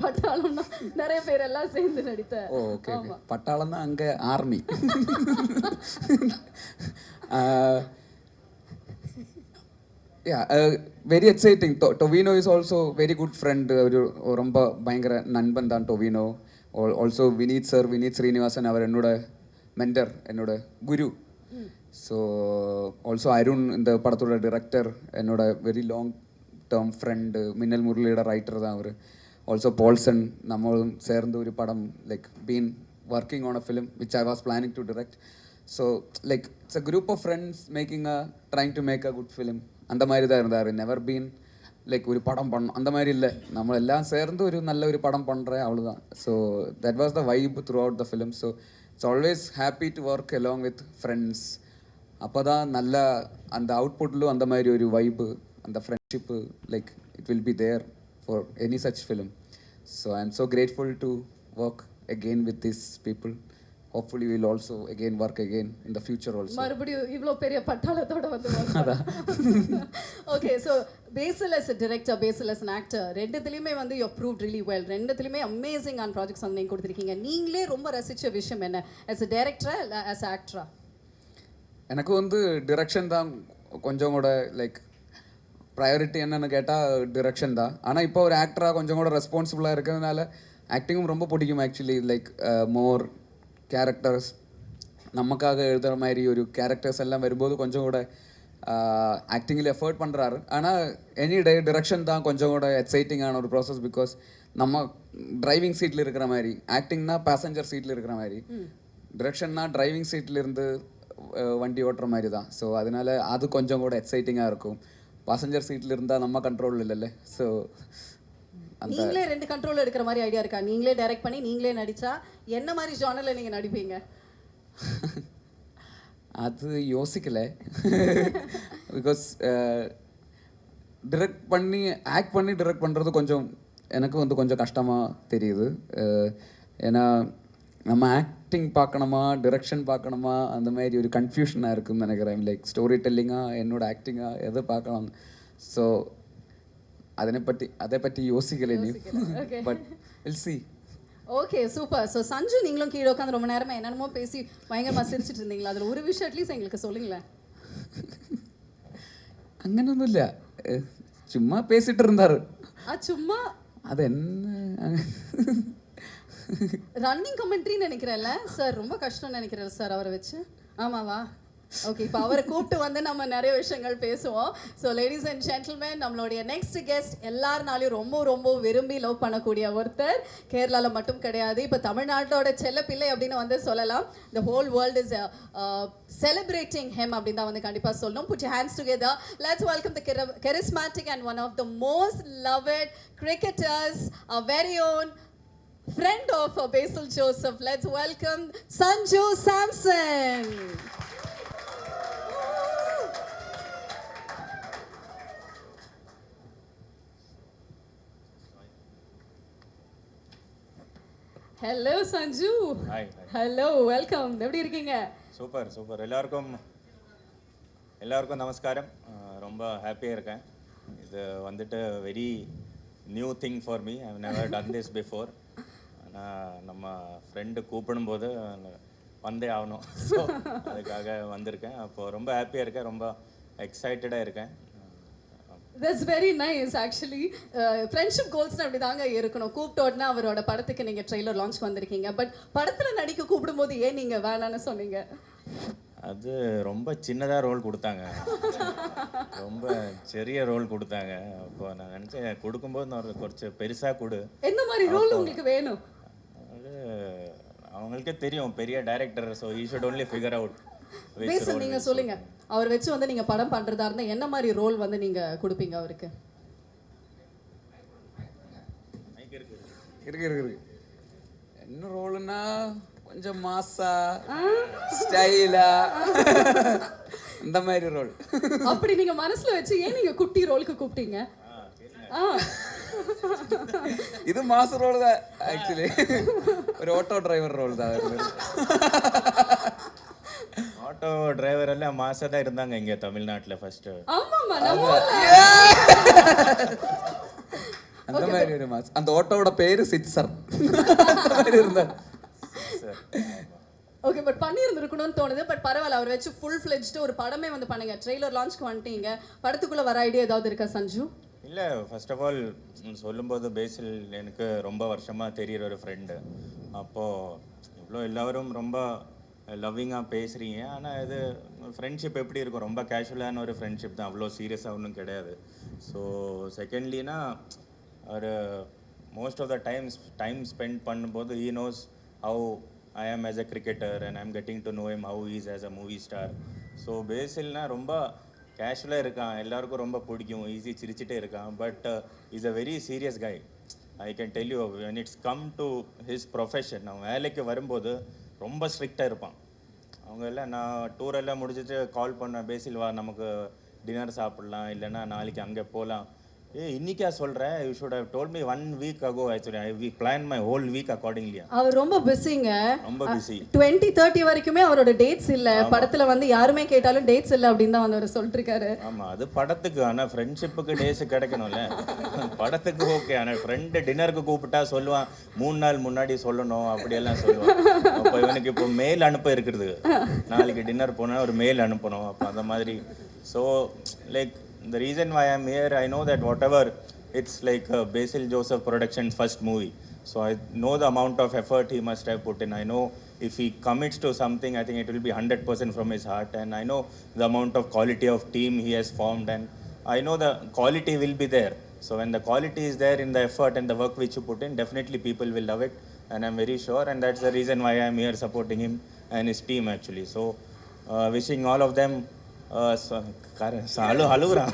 பட்டாளம்னா நிறைய பேர் எல்லாம் சேர்ந்து நடித்த. ஓகே, பட்டாளம் தான் அங்கே army. Very exciting. Tovino is also very good friend. ஒரு ரொம்ப பயங்கர நண்பன் தான் டொவினோ. ஆல்சோ வினீத் சார், வினீத் ஸ்ரீனிவாசன், அவர் என்னோட மென்டர், என்னோட குரு. ஸோ ஆல்சோ அருண் இந்த படத்தோட டிரெக்டர், என்னோட வெரி லாங் டேர்ம் ஃப்ரெண்டு. மின்னல் முரளியோட ரைட்டர் தான் அவர். ஆல்சோ போல்சன், நம்மளும் சேர்ந்து ஒரு படம் like been working on a film which I was planning to direct. So like it's a group of friends making trying to make a good film. அந்த மாதிரி தான் இருந்தார். நெவர் பீன் லைக் ஒரு படம் பண்ணணும் அந்த மாதிரி இல்லை, நம்ம எல்லாம் சேர்ந்து ஒரு நல்ல ஒரு படம் பண்ணுறேன் அவ்வளோதான். So that was the vibe through out the film. So it's always happy to work along with friends. அப்போ தான் நல்ல அந்த அவுட்புட்லும் அந்த மாதிரி ஒரு வைப்பு, அந்த friendship, like it will be there for any such film. So I am so grateful to work again with these people. Hopefully we'll also again work again in the future also. மறுபடியும் இவ்ளோ பெரிய பட்டாளத்தோட வந்து okay. So Basil as a director, Basil as an actor, ரெண்டுத்துலையுமே வந்து you proved really well. ரெண்டுத்துலையுமே amazing ஆன் projects வந்து நீங்கள் கொடுத்துருக்கீங்க. நீங்களே ரொம்ப ரசித்த விஷயம் என்ன as a director இல்லை as a actor? எனக்கு வந்து டிரெக்ஷன் தான் கொஞ்சம் கூட லைக் ப்ரையாரிட்டி என்னென்னு கேட்டால் டிரெக்ஷன் தான். ஆனால் இப்போ ஒரு ஆக்டராக கொஞ்சம் கூட ரெஸ்பான்சிபிளாக இருக்கிறதுனால ஆக்டிங்கும் ரொம்ப பிடிக்கும் ஆக்சுவலி. லைக் மோர் கேரக்டர்ஸ் நமக்காக எழுதுகிற மாதிரி ஒரு கேரக்டர்ஸ் எல்லாம் வரும்போது கொஞ்சம் கூட ஆக்டிங்கில் எஃபர்ட் பண்ணுறாரு. ஆனால் எனி டே டிரெக்ஷன் தான் கொஞ்சம் கூட எக்ஸைட்டிங்கான ஒரு ப்ராசஸ். பிகாஸ் நம்ம டிரைவிங் சீட்டில் இருக்கிற மாதிரி, ஆக்டிங்னா பேசஞ்சர் சீட்டில் இருக்கிற மாதிரி, டிரெக்ஷன்னா டிரைவிங் சீட்டில் இருந்து வண்டி ஓட்டுற மாதிரி தான். ஸோ அதனால அது கொஞ்சம் கூட எக்ஸைட்டிங்காக இருக்கும். பாசஞ்சர் சீட்டில் இருந்தால் நம்ம கண்ட்ரோல் இல்லைல்ல. ஸோ நீங்களே ரெண்டு கண்ட்ரோல் எடுக்கிற மாதிரி ஐடியா இருக்கா? நீங்களே டைரக்ட் பண்ணி நீங்களே நடிச்சா என்ன மாதிரி ஜானரில் நீங்கள் நடிப்பீங்க? அது யோசிக்கல. பிகாஸ் டிரெக்ட் பண்ணி ஆக்ட் பண்ணி டிரெக்ட் பண்ணுறது கொஞ்சம் எனக்கு வந்து கொஞ்சம் கஷ்டமாக தெரியுது. ஏன்னா நம்ம ஆக்டிங் பார்க்கணுமா டிரெக்ஷன் பார்க்கணுமா அந்த மாதிரி ஒரு கன்ஃபியூஷனாக இருக்குன்னு நினைக்கிறேன். லைக் ஸ்டோரி டெல்லிங்காக என்னோட ஆக்டிங்காக எதை பார்க்கலாம். ஸோ அதை பற்றி யோசிக்கல நீ. But will see. Okay, super. So Sanju, நீங்களும் கீழே உட்காந்து ரொம்ப நேரமாக என்னென்னமோ பேசி பயங்கரமாக சிரிச்சிட்டு இருந்தீங்களா? அதில் ஒரு விஷயம் அட்லீஸ்ட் எங்களுக்கு சொல்லுங்களேன். അങ്ങനൊന്നും ഇല്ല, ചുമ്മാ പേസിട്ട് இருந்தாரு. சும்மா அது என்ன ரன்னிங் கமெண்ட்ரின்னு நினைக்கிறேன்ல சார்? ரொம்ப கஷ்டம்னு நினைக்கிறேன் சார் அவரை வச்சு. ஆமாவா? ஓகே, இப்போ அவரை கூப்பிட்டு வந்து நம்ம நிறைய விஷயங்கள் பேசுவோம். ஸோ லேடிஸ் அண்ட் ஜென்டில்மேன், நம்மளுடைய நெக்ஸ்ட் கெஸ்ட் எல்லாருனாலையும் ரொம்ப ரொம்ப விரும்பி லவ் பண்ணக்கூடிய ஒருத்தர். கேரளாவில் மட்டும் கிடையாது, இப்போ தமிழ்நாட்டோட செல்ல பிள்ளை அப்படின்னு வந்து சொல்லலாம். The whole world is celebrating him அப்படின்னு தான் வந்து கண்டிப்பாக சொல்லணும். Put your hands together. Let's welcome the charismatic and one of the most loved cricketers, our very own friend of Basil Joseph. Let's welcome Sanju Samson. Hello Sanju. Hi. Hello, welcome. எப்படி இருக்கீங்க? Super super. எல்லாருக்கும் நமஸ்காரம். ரொம்ப ஹாப்பியாக இருக்கேன். இது வந்துட்டு very new thing for me. I never done this before. ஆனால் நம்ம ஃப்ரெண்டு கூப்பிடும்போது வந்தே ஆகணும். ஸோ அதுக்காக வந்திருக்கேன். அப்போது ரொம்ப ஹாப்பியாக இருக்கேன், ரொம்ப எக்ஸைட்டடாக இருக்கேன். That's very nice actually. Friendship goals அப்படி தாங்க இருக்கணும். கூப்பிட்டோடனே அவரோட படத்துக்கு நீங்கள் ட்ரெய்லர் லான்ச்க்கு வந்திருக்கீங்க. பட் படத்தில் நடிக்க கூப்பிடும்போது ஏன் நீங்கள் வேணான்னு சொன்னீங்க? அது ரொம்ப சின்னதாக ரோல் கொடுத்தாங்க, ரொம்ப சிறிய ரோல் கொடுத்தாங்க. அப்போ நான் நினச்சேன் கொடுக்கும்போது நான் கொஞ்சம் பெருசாக கொடு. என்ன மாதிரி ரோல் உங்களுக்கு வேணும்? அது அவங்களுக்கே தெரியும், பெரிய director. So you should only figure out. Basil நீங்கள் சொல்லுங்க, அவர் வச்சு வந்து நீங்கள் படம் பண்ணுறதா இருந்தால் என்ன மாதிரி ரோல் வந்து நீங்கள் கொடுப்பீங்க அவருக்கு? இருக்கு என்ன ரோலுன்னா கொஞ்சம் மாசா ஸ்டைலா இந்த மாதிரி ரோல். அப்படி நீங்கள் மனசில் வச்சு ஏன் நீங்கள் குட்டி ரோலுக்கு கூப்பிட்டீங்க? இது மாச ரோல் தான் ஆக்சுவலி. ஒரு ஆட்டோ டிரைவர் ரோல் தான். ஆட்டோ டிரைவர் எல்லாம் மாசா தான் இருந்தாங்க இங்க தமிழ்நாட்டில் ஃபர்ஸ்ட். அந்த மாதிரி ஒரு மாஸ். அந்த ஆட்டோவோட பேரு சிட்சர் இருந்தார். ஓகே, பட் பண்ணியிருந்துருக்கணும்னு தோணுது. பட் பரவாயில்ல, அவர் வச்சு ஃபுல் ஃப்ளெஜ்டு ஒரு படமே வந்து பண்ணுங்க. ட்ரெய்லர் லான்ச்க்கு வந்துட்டீங்க, படத்துக்குள்ளே வர ஐடியா ஏதாவது இருக்கா சஞ்சு? இல்லை, ஃபர்ஸ்ட் ஆஃப் ஆல் சொல்லும்போது பேசில் எனக்கு ரொம்ப வருஷமாக தெரிகிற ஒரு ஃப்ரெண்டு. அப்போது இவ்வளோ எல்லோரும் ரொம்ப லவ்விங்காக பேசுகிறீங்க. ஆனால் இது ஃப்ரெண்ட்ஷிப் எப்படி இருக்கும், ரொம்ப கேஷுவலான ஒரு ஃப்ரெண்ட்ஷிப் தான், அவ்வளோ சீரியஸாக ஒன்றும் கிடையாது. ஸோ செகண்ட்லினா ஒரு most of the time spend பண்ணும்போது he knows how I am as a cricketer and I'm getting to know him how he is as a movie star. So பேசில்னா ரொம்ப கேஷுவலாக இருக்கான், எல்லாருக்கும் ரொம்ப பிடிக்கும், ஈஸி சிரிச்சிட்டே இருக்கான். But is a very serious guy. I can tell you when it's come to his profession, அவன் வேலைக்கு வரும்போது ரொம்ப ஸ்ட்ரிக்டாக இருப்பான். அவங்க எல்லாம் நான் டூரெல்லாம் முடிச்சுட்டு கால் பண்ணேன், பேசில் வா நமக்கு டின்னர் சாப்பிட்லாம், இல்லைன்னா நாளைக்கு அங்கே போகலாம். இன்னைக்கா சொல்கிறேன், you should have told me 1 week ago actually. I planned my whole week accordingly. அவர் ரொம்ப பிஸிங்க, ரொம்ப பிஸி. 2030 வரைக்குமே அவரோட டேட்ஸ் இல்ல, படத்துல வந்து யாருமே கேட்டாலும் டேட்ஸ் இல்ல அப்படின்னு தான் வந்து அவர் சொல்லிட்டு இருக்காரு. ஆமா, அது படத்துக்கு. ஆனால் ஃப்ரெண்ட்ஷிப்புக்கு டேஸ் கிடைக்கணும்ல. படத்துக்கு ஓகே, ஆனால் ஃப்ரெண்டு டின்னருக்கு கூப்பிட்டா சொல்லுவான் 3 நாள் முன்னாடி சொல்லணும் அப்படியெல்லாம் சொல்லுவான். அப்போ இவனுக்கு இப்போ மெயில் அனுப்ப இருக்கிறது, நாளைக்கு டின்னர் போனால் ஒரு மெயில் அனுப்பணும். அப்போ அந்த மாதிரி. So like the reason why I'm here, I know that whatever, it's like Basil Joseph Productions' first movie. So I know the amount of effort he must have put in. I know if he commits to something, I think it will be 100% from his heart. And I know the amount of quality of team he has formed. And I know the quality will be there. So when the quality is there in the effort and the work which you put in, definitely people will love it. And I'm very sure. And that's the reason why I'm here supporting him and his team actually. So wishing all of them அழுகுறான்.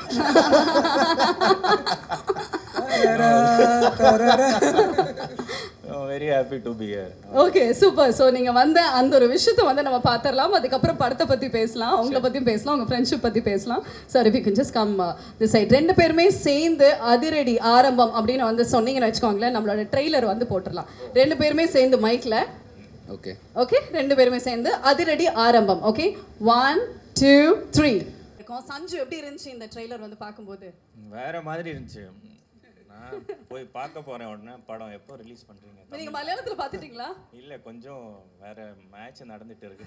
Very happy to be here. Okay, super. So நீங்கள் வந்த அந்த ஒரு விஷயத்தை வந்து நம்ம பார்த்துடலாம், அதுக்கப்புறம் படத்தை பற்றி பேசலாம், உங்களை பற்றியும் பேசலாம், உங்கள் ஃப்ரெண்ட்ஷிப் பற்றி பேசலாம். Sir if you can just come this side. 2 பேருமே சேர்ந்து அதிரடி ஆரம்பம் அப்படின்னு வந்து சொன்னீங்கன்னு வச்சுக்கோங்களேன், நம்மளோட ட்ரெய்லர் வந்து போட்டுடலாம். 2 பேருமே சேர்ந்து மைக்கில். ஓகே ஓகே, 2 பேருமே சேர்ந்து அதிரடி ஆரம்பம். ஓகே, 1 2 3. சஞ்சு, எப்படி இருந்துச்சு இந்த ட்ரெய்லர் வந்து பார்க்கும்போது? வேற மாதிரி இருந்துச்சு. நான் போய் பார்க்க போறேன் உடனே. படம் எப்போ ரிலீஸ் பண்றீங்க? நீங்க மலையாளத்துல பார்த்துட்டீங்களா? இல்ல, கொஞ்சம் வேற மேட்ச் நடந்துட்டு இருக்கு,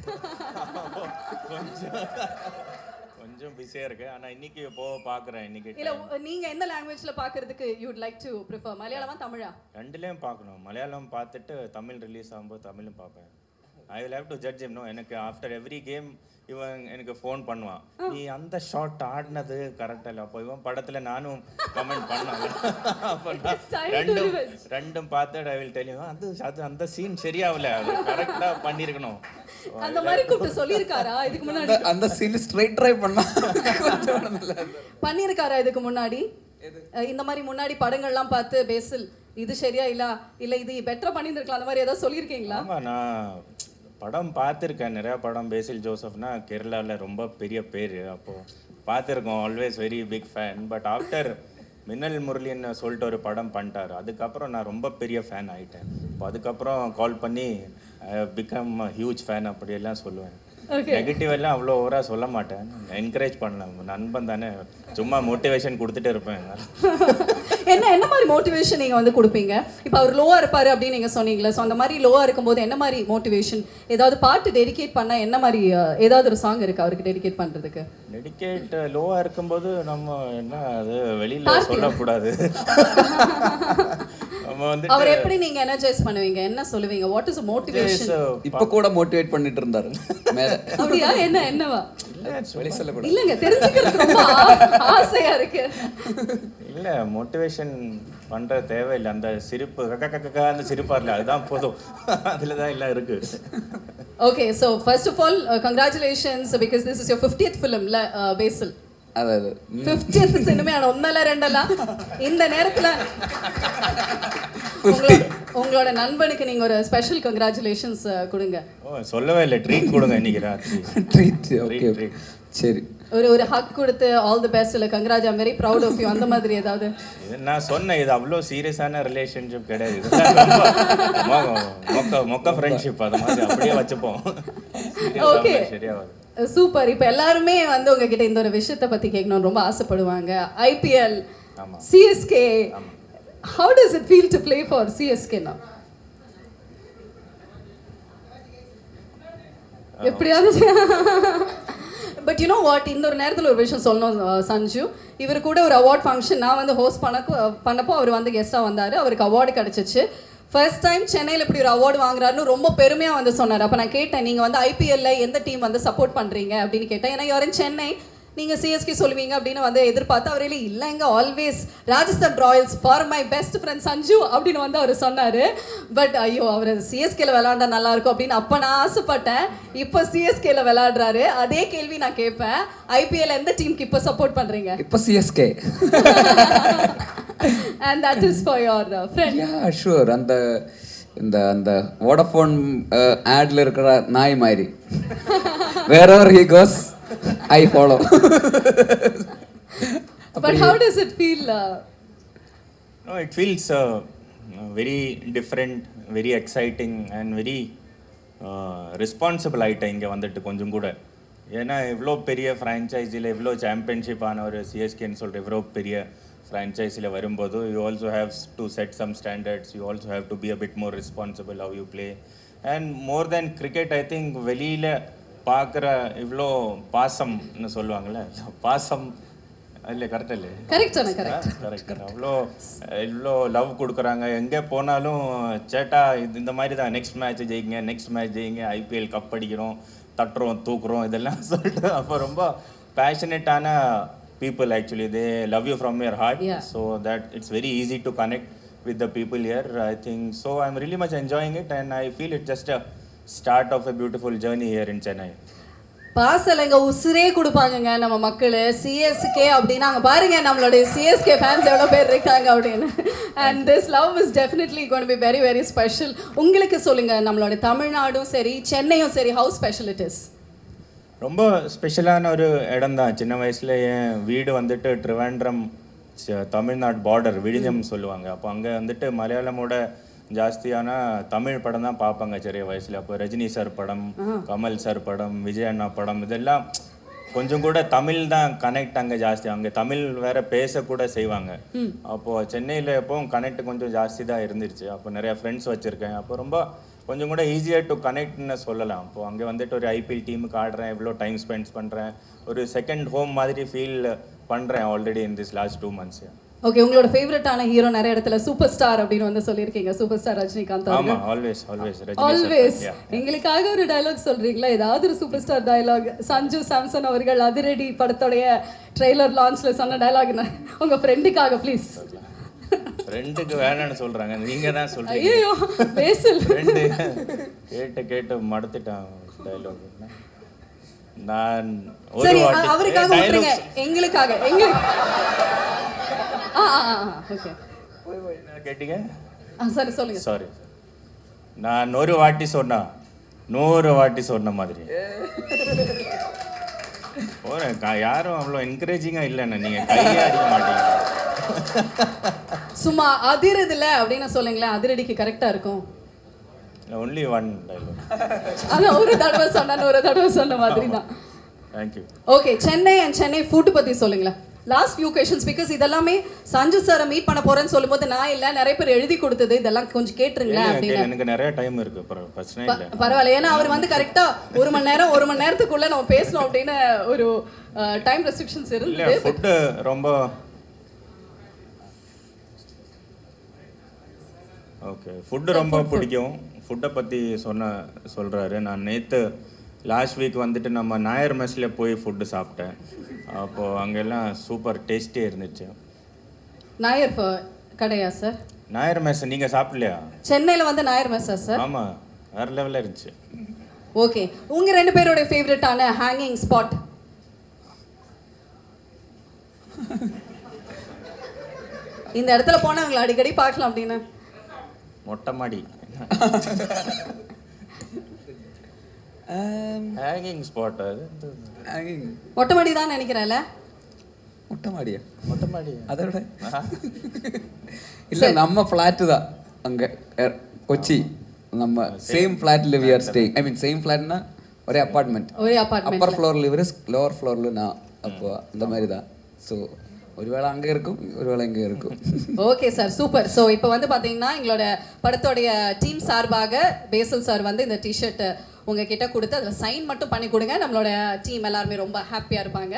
கொஞ்சம் பிஸியா இருக்கு. ஆனா இன்னைக்கு பார்க்குறேன். இன்னைக்கு இல்ல, நீங்க எந்த லாங்குவேஜ்ல பார்க்கிறதுக்கு you would like to prefer? மலையாளமா தமிழா? ரெண்டுலயும் பார்க்கணும். மலையாளம் பார்த்துட்டு தமிழ் ரிலீஸ் ஆகும்போது தமிழும் பார்ப்பேன். I will have to judge him. No, எனக்கு ஆஃப்டர் எவ்ரி கேம் இவன் எனக்கு ஃபோன் பண்ணுவான், நீ அந்த ஷாட் ஆடினது கரெக்டாக இல்லை. அப்போ இவன் படத்தில் நானும் கமெண்ட் பண்ணேன். அப்போ ரெண்டும் பார்த்துட்டு ஐ வில் டெல் யூ, அது அந்த சீன் சரியாகல, அது கரெக்டாக பண்ணியிருக்கணும். அந்த மாதிரி கூப்பிட்டு சொல்லியிருக்காரா இதுக்கு முன்னாடி? அந்த சீன் ஸ்ட்ரைட் ட்ரை பண்ணியிருக்காரா இதுக்கு முன்னாடி? இந்த மாதிரி முன்னாடி படங்கள்லாம் பார்த்து பேசில் இது சரியா இல்லை இது பெட்டரா பண்ணியிருந்திருக்கலாம், அந்த மாதிரி ஏதாவது சொல்லியிருக்கீங்களா? ஆமாம், நான் படம் பார்த்துருக்கேன், நிறையா படம். பேசில் ஜோசப்னா கேரளாவில் ரொம்ப பெரிய பேர். அப்போது பார்த்துருக்கோம், always very big fan. But after மின்னல் முரளின்னு சொல்லிட்டு ஒரு படம் பண்ணிட்டார், அதுக்கப்புறம் நான் ரொம்ப பெரிய ஃபேன் ஆகிட்டேன். இப்போ அதுக்கப்புறம் கால் பண்ணி பிகம் ஹியூஜ் ஃபேன் அப்படியெல்லாம் சொல்லுவேன். நெகட்டிவ் எல்லாம் அவ்வளோ ஓவராக சொல்ல மாட்டேன், என்கரேஜ் பண்ணலாம். நண்பன் தானே, சும்மா மோட்டிவேஷன் கொடுத்துட்டு இருப்பேன். என்ன மாதிரி மோட்டிவேஷன் நீங்கள் வந்து கொடுப்பீங்க? இப்போ அவர் லோவாக இருப்பார் அப்படின்னு நீங்கள் சொன்னீங்களே, ஸோ அந்த மாதிரி லோவாக இருக்கும்போது என்ன மாதிரி மோட்டிவேஷன்? ஏதாவது பாட்டு டெடிகேட் பண்ணால் என்ன மாதிரி, ஏதாவது ஒரு சாங் இருக்குது அவருக்கு டெடிகேட் பண்ணுறதுக்கு? டெடிகேட் லோவாக இருக்கும்போது நம்ம என்ன அது வெளியில் சொல்லக்கூடாது. அவர் எப்படி நீங்க எனர்ஜைஸ் பண்ணுவீங்க, என்ன சொல்லுவீங்க, வாட் இஸ் மோட்டிவேஷன்? இப்போ கூட மோட்டிவேட் பண்ணிட்டு இருந்தாரு மேல. அப்படியே என்னவா வெளிய சொல்லக்கூடாது இல்லங்க, தெரிஞ்சுக்கிறது ரொம்ப ஆசையா இருக்கு. இல்ல மோட்டிவேஷன் பண்ற தேவையில்லை, அந்த சிரிப்பு அந்த சிரிப்பார்ல அதுதான் போதும், அதுல தான் எல்லாம் இருக்கு. Okay, so first of all, congratulations because this is your 50th film, Basil. அதாவது 50th சினிமா ஒன்னல ரெண்டல இந்த நேரத்துல உங்களோட நண்பனுக்கு நீங்க ஒரு ஸ்பெஷல் கங்க்ராச்சுலேஷன்ஸ் கொடுங்க. ஓ சொல்லவே இல்லை, ட்ரீட் கொடுங்க இன்னைக்கு ராத்திரி. ட்ரீட் ஓகே சரி, ஒரு ஹக் கொடுத்து ஆல் தி பெஸ்ட் இல்ல congrats, I am very proud of you அந்த மாதிரி ஏதாவது? நான் சொன்னேன் இது அவ்வளோ சீரியஸான ரிலேஷன்ஷிப் கிடையாது, மொக்க ஃப்ரெண்ட்ஷிப், அது மாதிரி அப்படியே வச்சுப்போம். ஓகே சரியாவது. சூப்பர். இப்போ எல்லாருமே வந்து உங்ககிட்ட இந்த ஒரு விஷயத்தை பற்றி கேட்கணும்னு ரொம்ப ஆசைப்படுவாங்க. IPL, CSK, how does it feel to play for CSK now? எப்படியாவது பட் யூ நோ வாட், இந்த ஒரு நேரத்தில் ஒரு விஷயம் சொல்லணும் சஞ்சு, இவர் கூட ஒரு அவார்ட் ஃபங்க்ஷன் நான் வந்து ஹோஸ்ட் பண்ணப்போ அவர் வந்து கெஸ்ட்டாக வந்தார், அவருக்கு அவார்டு கிடச்சிச்சு. ஃபர்ஸ்ட் டைம் சென்னையில் இப்படி ஒரு அவார்டு வாங்குறாருன்னு ரொம்ப பெருமையாக வந்து சொன்னார். அப்போ நான் கேட்டேன், நீங்கள் வந்து ஐபிஎல்ல எந்த டீம் வந்து சப்போர்ட் பண்ணுறீங்க அப்படின்னு கேட்டேன். ஏன்னா யூஆர் இன் சென்னை, நீங்கள் சிஎஸ்கே சொல்லுவீங்க அப்படின்னு வந்து எதிர்பார்த்து அவர் இல்லைங்க always Rajasthan Royals for my best friend Sanju அப்படின்னு வந்து அவர் சொன்னார். பட் ஐயோ அவர் சிஎஸ்கேல விளையாண்டா நல்லா இருக்கும் அப்படின்னு அப்போ நான் ஆசைப்பட்டேன். இப்போ சிஎஸ்கேல விளையாடுறாரு. அதே கேள்வி நான் கேட்பேன், ஐபிஎல் எந்த டீமுக்கு இப்போ சப்போர்ட் பண்ணுறீங்க? இப்போ CSK. And that is for your friend. Yeah, sure. அந்த வோடஃபோன் ஆட்ல இருக்கிற நாய் மாதிரி wherever he goes I follow. But how does it feel? No, it feels very different, very exciting and very responsible ஆகிட்டேன் இங்கே வந்துட்டு கொஞ்சம் கூட. ஏன்னா இவ்வளோ பெரிய ஃப்ரான்ச்சைஸில் இவ்வளோ சாம்பியன்ஷிப் ஆன ஒரு சிஎஸ்கேன்னு சொல்கிற இவ்வளோ பெரிய ஃப்ரான்ச்சைஸில் வரும்போது you also have to set some standards, you also have to be a bit more responsible how you play. And more than cricket I think வெளியில் பார்க்குற இவ்வளோ பாசம்னு சொல்லுவாங்கள்ல, பாசம் இல்லை கரெக்டாக இல்லை? கரெக்ட். இவ்வளோ லவ் கொடுக்குறாங்க. எங்கே போனாலும் சேட்டா இந்த மாதிரி தான், நெக்ஸ்ட் மேட்ச் ஜெயிங்க, ஐபிஎல் கப் அடிக்கிறோம், தட்டுறோம், தூக்குறோம், இதெல்லாம் சொல்லிட்டு அப்போ ரொம்ப பேஷனேட்டான people actually. They love you from your heart. Yeah. So that it's very easy to connect with the people here, I think. So I'm really much enjoying it and I feel it's just a start of a beautiful journey here in Chennai. பாசலங்க உசுரே கொடுப்பாங்கங்க நம்ம மக்கள். CSK அப்படின்னா அங்கே பாருங்க நம்மளுடைய CSK fans எவ்வளோ பேர் இருக்காங்க அப்படின்னு. And this love is definitely gonna be very very special. உங்களுக்கு சொல்லுங்க, நம்மளோட தமிழ்நாடும் சரி சென்னையும் சரி, ஹவு ஸ்பெஷல் இட் இஸ்? ரொம்ப ஸ்பெஷலான ஒரு இடம் தான். சின்ன வயசில் என் வீடு வந்துட்டு ட்ரிவாண்ட்ரம் தமிழ்நாடு பார்டர் விழிஞ்சம் சொல்லுவாங்க. அப்போ அங்கே வந்துட்டு மலையாளமோட ஜாஸ்தியான தமிழ் படம் தான் பார்ப்பாங்க சிறிய வயசில். அப்போ ரஜினி சார் படம், கமல் சார் படம், விஜய் அண்ணா படம், இதெல்லாம் கொஞ்சம் கூட தமிழ் தான் கனெக்ட் அங்கே ஜாஸ்தி. அங்கே தமிழ் வேற பேசக்கூட செய்வாங்க. அப்போது சென்னையில் எப்போவும் கனெக்ட் கொஞ்சம் ஜாஸ்தி தான் இருந்துருச்சு. அப்போ நிறையா ஃப்ரெண்ட்ஸ் வச்சுருக்கேன். அப்போ ரொம்ப கொஞ்சம் கூட ஈஸியாக டு கனெக்ட்னு சொல்லலாம். அப்போது அங்கே வந்துட்டு ஒரு ஐபிஎல் டீமுக்கு ஆடுறேன், எவ்வளோ டைம் ஸ்பெண்ட் பண்ணுறேன், ஒரு செகண்ட் ஹோம் மாதிரி ஃபீல் பண்ணுறேன் already in this last 2 months. Okay, உங்களோட ஃபேவரட்டான ஹீரோ நிறைய இடத்துல சூப்பர் ஸ்டார் அப்படின்னு வந்து சொல்லியிருக்கீங்க. Super star Rajinikanth. ஆமா, ஆல்வேஸ் ஆல்வேஸ். எங்களுக்காக ஒரு டயலாக் சொல்றீங்களா? ஏதாவது ஒரு super star dialogue. Sanju Samson அவர்கள் அதிரடி படத்தோடைய ட்ரெய்லர் லான்ச்ல சொன்ன டயலாக் உங்க ஃப்ரெண்டுக்காக ப்ளீஸ். ஃப்ரெண்டுக்கு வேணான்னு சொல்றாங்க, நீங்க தான் சொல்றீங்க. ஐயோ பேசல். ஃப்ரெண்டு கேட்டு மடுத்துட்டான் டயலாக். நான் ஒரு வாட்டி அவருக்காக விட்டுருங்க, எங்களுக்காக. ஓகே, என்ன கேட்டீங்க? சரி சொல்லுங்க. சாரி, நான் ஒரு வாட்டி சொன்னா 100 வாட்டி சொன்ன மாதிரி. யாரும் அவ்வளோ என்கரேஜிங்காக இல்லைண்ணா, நீங்கள் கையே அடிக்க மாட்டீங்க. சும்மா அதிரதுல அப்படின்னு சொல்லுங்களேன், அதிரடிக்கு கரெக்டாக இருக்கும். Only one dialogue. அதான் ஒரு தடவை சொன்ன மாதிரி தான். Thank you. Okay, Chennai and Chennai food பற்றி சொல்லுங்களேன். லாஸ்ட் ஃபியூ கொஷன்ஸ், பிகாஸ் இதெல்லாமே சஞ்சு சாரை மீட் பண்ண போறேன்னு சொல்லும்போது நான் இல்லை, நிறைய பேர் எழுதி கொடுத்தது, இதெல்லாம் கொஞ்சம் கேட்டுருங்களேன் அப்படின்னு. எனக்கு நிறைய டைம் இருக்கு, பிரச்சனை இல்லை. பரவாயில்ல, ஏன்னா அவர் வந்து கரெக்டாக 1 மணி நேரத்துக்குள்ள நம்ம பேசணும் அப்படின்னு ஒரு டைம் ரெஸ்ட்ரிக்ஷன்ஸ் இருந்தது. ஃபுட்டு ரொம்ப ஓகே, ஃபுட்டு ரொம்ப பிடிக்கும். ஃபுட்டை பற்றி சொல்கிறாரு. நான் நேற்று லாஸ்ட் வீக் வந்துட்டு நம்ம நாயர் மெஸ்ஸில் போய் ஃபுட்டு சாப்பிட்டேன். அப்போது அங்கெல்லாம் சூப்பர் டேஸ்டியாக இருந்துச்சு. நாயர் கடையா சார்? நாயர் மெஸ் நீங்கள் சாப்பிடலையா? சென்னையில் வந்து நாயர் மெஸ்ஸா சார்? ஆமாம், வேறு லெவலில் இருந்துச்சு. ஓகே, உங்கள் 2 பேரோட ஃபேவரட்டான ஹேங்கிங் ஸ்பாட்? இந்த இடத்துல போனால் அவங்களை அடிக்கடி பார்க்கலாம் அப்படின்னு. மொட்டை மாடி. Hanging spot. அது மொட்டை மாடி தான் நினைக்கிறேன்ல. மொட்டை மாடியா? அதோட இல்லை, நம்ம ஃப்ளாட்டு தான் அங்கே கொச்சி. நம்ம சேம் ஃப்ளாட்டில் we are staying. I mean same ஃப்ளாட்னா ஒரே அப்பார்ட்மெண்ட். அப்பர் ஃப்ளோரில் இவர், லோவர் ஃப்ளோரில் நான். அப்போ அந்த மாதிரி தான். ஸோ ஒருவேளை அங்கே இருக்கும், ஒருவேளை இங்கே இருக்கும். Okay sir, super. ஸோ இப்போ வந்து பார்த்தீங்கன்னா எங்களோட படத்தோடைய டீம் சார்பாக பேசல் சார் வந்து இந்த டிஷர்ட் உங்ககிட்ட கொடுத்து அதில் சைன் மட்டும் பண்ணி கொடுங்க. நம்மளோட டீம் எல்லாருமே ரொம்ப ஹாப்பியாக இருப்பாங்க.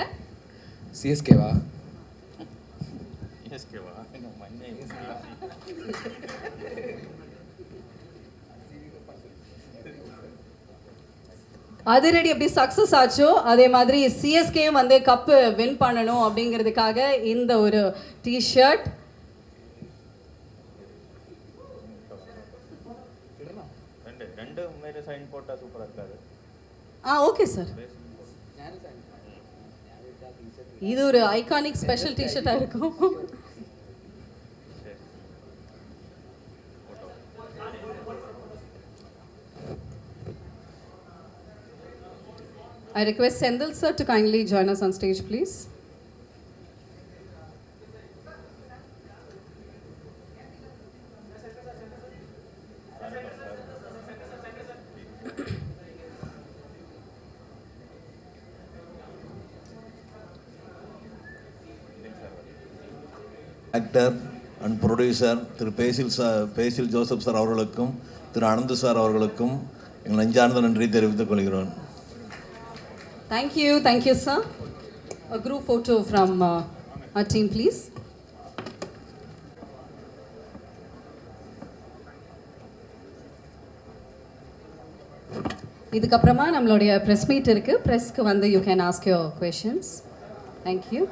சிஎஸ்கேவா? அதிரடி எப்படி சக்ஸஸ் ஆச்சோ அதே மாதிரி சிஎஸ்கேயும் வந்து கப்பு வின் பண்ணணும் அப்படிங்கிறதுக்காக இந்த ஒரு டிஷர்ட். ரெண்டு மேலே சைன் போட்டால் சூப்பராக இருக்காது. Okay sir. இது ஒரு ஐகானிக் ஸ்பெஷல் டிஷர்ட்டாக இருக்கும். I request Sendil sir to kindly join us on stage, please. Actor and producer Thiru phase Joseph sir அவர்களுக்கும் திரு அனந்து சார் அவர்களுக்கும் எங்கள் நெஞ்சார்ந்த நன்றி தெரிவித்துக் கொள்கிறோம். Thank you sir. A group photo from our team, please. இதுக்கப்புறமா நம்மளுடைய ப்ரெஸ் மீட் இருக்குது. ப்ரெஸ்க்கு வந்து you can ask your questions. Thank you.